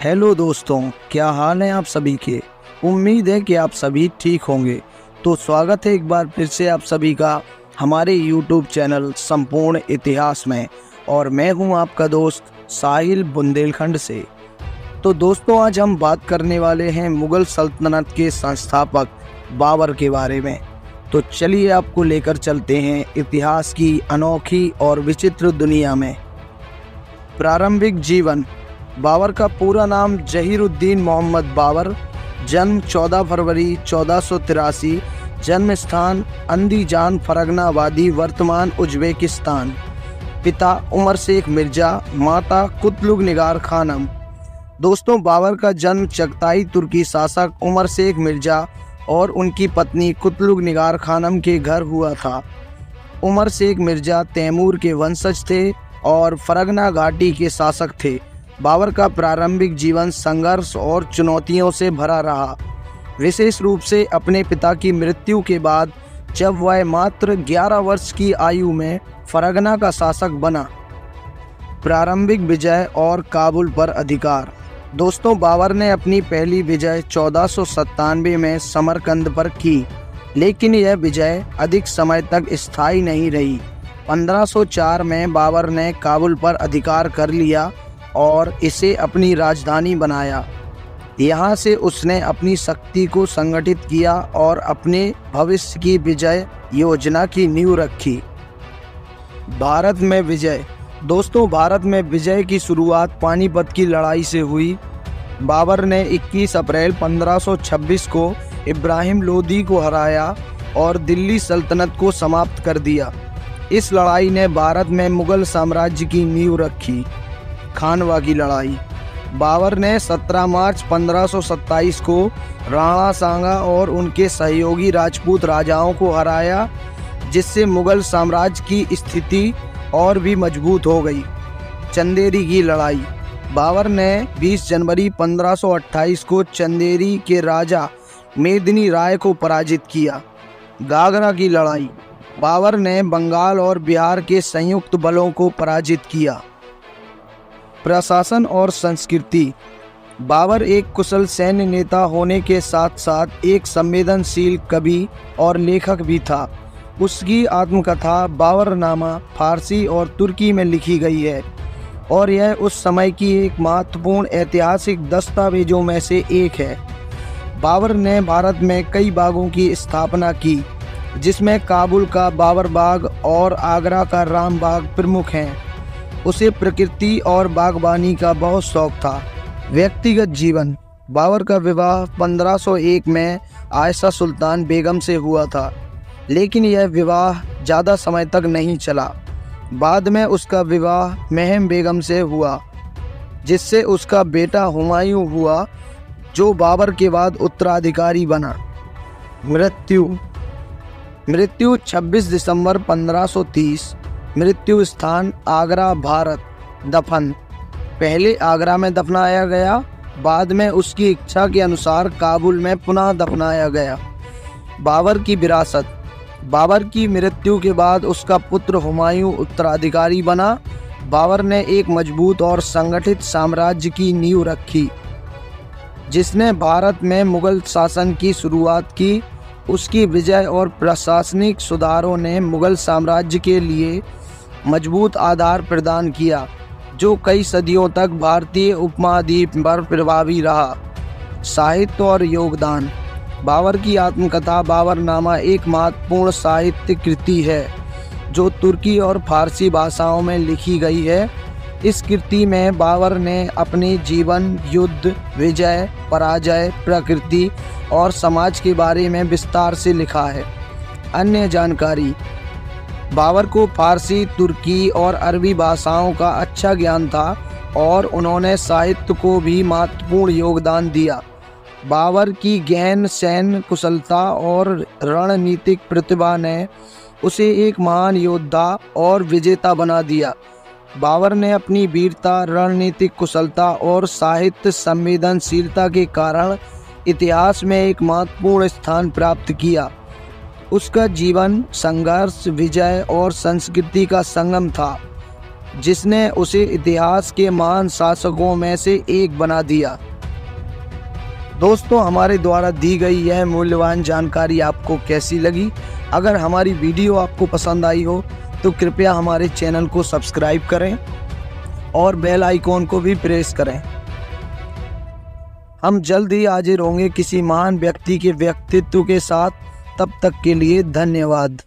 Hello दोस्तों, क्या हाल है आप सभी के। उम्मीद है कि आप सभी ठीक होंगे। तो स्वागत है एक बार फिर से आप सभी का हमारे YouTube चैनल संपूर्ण इतिहास में। और मैं हूं आपका दोस्त साहिल बुंदेलखंड से। तो दोस्तों, आज हम बात करने वाले हैं मुगल सल्तनत के संस्थापक बाबर के बारे में। तो चलिए आपको लेकर चलते हैं इतिहास की अनोखी और विचित्र दुनिया में। प्रारंभिक जीवन। बाबर का पूरा नाम जहीरुद्दीन मोहम्मद बाबर, जन्म 14 फरवरी 1483, जन्म स्थान अंदीजान फरगना वादी, वर्तमान उज्बेकिस्तान। पिता उमर शेख मिर्जा, माता कुतलुग निगार खानम। दोस्तों, बाबर का जन्म चगताई तुर्की शासक उमर शेख मिर्जा और उनकी पत्नी कुतलुग निगार खानम के घर हुआ था। उमर शेख मिर्जा तैमूर के वंशज थे और फरगना घाटी के शासक थे। बाबर का प्रारंभिक जीवन संघर्ष और चुनौतियों से भरा रहा, विशेष रूप से अपने पिता की मृत्यु के बाद, जब वह मात्र 11 वर्ष की आयु में फरगना का शासक बना। प्रारंभिक विजय और काबुल पर अधिकार। दोस्तों, बाबर ने अपनी पहली विजय 1497 में समरकंद पर की, लेकिन यह विजय अधिक समय तक स्थायी नहीं रही। 1504 में बाबर ने काबुल पर अधिकार कर लिया और इसे अपनी राजधानी बनाया। यहाँ से उसने अपनी शक्ति को संगठित किया और अपने भविष्य की विजय योजना की नींव रखी। भारत में विजय। दोस्तों, भारत में विजय की शुरुआत पानीपत की लड़ाई से हुई। बाबर ने 21 अप्रैल 1526 को इब्राहिम लोदी को हराया और दिल्ली सल्तनत को समाप्त कर दिया। इस लड़ाई ने भारत में मुगल साम्राज्य की नींव रखी। खानवा की लड़ाई। बाबर ने 17 मार्च 1527 को राणा सांगा और उनके सहयोगी राजपूत राजाओं को हराया, जिससे मुगल साम्राज्य की स्थिति और भी मजबूत हो गई। चंदेरी की लड़ाई। बाबर ने 20 जनवरी 1528 को चंदेरी के राजा मेदिनी राय को पराजित किया। गागरा की लड़ाई। बाबर ने बंगाल और बिहार के संयुक्त बलों को पराजित किया। प्रशासन और संस्कृति। बाबर एक कुशल सैन्य नेता होने के साथ साथ एक संवेदनशील कवि और लेखक भी था। उसकी आत्मकथा बाबरनामा फारसी और तुर्की में लिखी गई है और यह उस समय की एक महत्वपूर्ण ऐतिहासिक दस्तावेजों में से एक है। बाबर ने भारत में कई बागों की स्थापना की, जिसमें काबुल का बाबर बाग और आगरा का राम बाग प्रमुख हैं। उसे प्रकृति और बागबानी का बहुत शौक था। व्यक्तिगत जीवन। बाबर का विवाह 1501 में आयशा सुल्तान बेगम से हुआ था, लेकिन यह विवाह ज़्यादा समय तक नहीं चला। बाद में उसका विवाह महम बेगम से हुआ, जिससे उसका बेटा हुमायूं हुआ, जो बाबर के बाद उत्तराधिकारी बना। मृत्यु। 26 दिसंबर 1530। मृत्यु स्थान आगरा, भारत। दफन। पहले आगरा में दफनाया गया, बाद में उसकी इच्छा के अनुसार काबुल में पुनः दफनाया गया। बाबर की विरासत। बाबर की मृत्यु के बाद उसका पुत्र हुमायूं उत्तराधिकारी बना। बाबर ने एक मजबूत और संगठित साम्राज्य की नींव रखी, जिसने भारत में मुगल शासन की शुरुआत की। उसकी विजय और प्रशासनिक सुधारों ने मुगल साम्राज्य के लिए मजबूत आधार प्रदान किया, जो कई सदियों तक भारतीय उपमहाद्वीप पर प्रभावी रहा। साहित्य और योगदान। बाबर की आत्मकथा बाबरनामा एक महत्वपूर्ण साहित्य कृति है, जो तुर्की और फारसी भाषाओं में लिखी गई है। इस कृति में बाबर ने अपने जीवन, युद्ध, विजय, पराजय, प्रकृति और समाज के बारे में विस्तार से लिखा है। अन्य जानकारी। बाबर को फारसी, तुर्की और अरबी भाषाओं का अच्छा ज्ञान था और उन्होंने साहित्य को भी महत्वपूर्ण योगदान दिया। बाबर की गहन सैन्य कुशलता और रणनीतिक प्रतिभा ने उसे एक महान योद्धा और विजेता बना दिया। बाबर ने अपनी वीरता, रणनीतिक कुशलता और साहित्य संवेदनशीलता के कारण इतिहास में एक महत्वपूर्ण स्थान प्राप्त किया। उसका जीवन संघर्ष, विजय और संस्कृति का संगम था। जिसने उसे इतिहास के महान शासकों में से एक बना दिया। दोस्तों, हमारे द्वारा दी गई यह मूल्यवान जानकारी आपको कैसी लगी? अगर हमारी वीडियो आपको पसंद आई हो तो कृपया हमारे चैनल को सब्सक्राइब करें और बेल आइकॉन को भी प्रेस करें। हम जल्द ही हाजिर होंगे किसी महान व्यक्ति के व्यक्तित्व के साथ। तब तक के लिए धन्यवाद।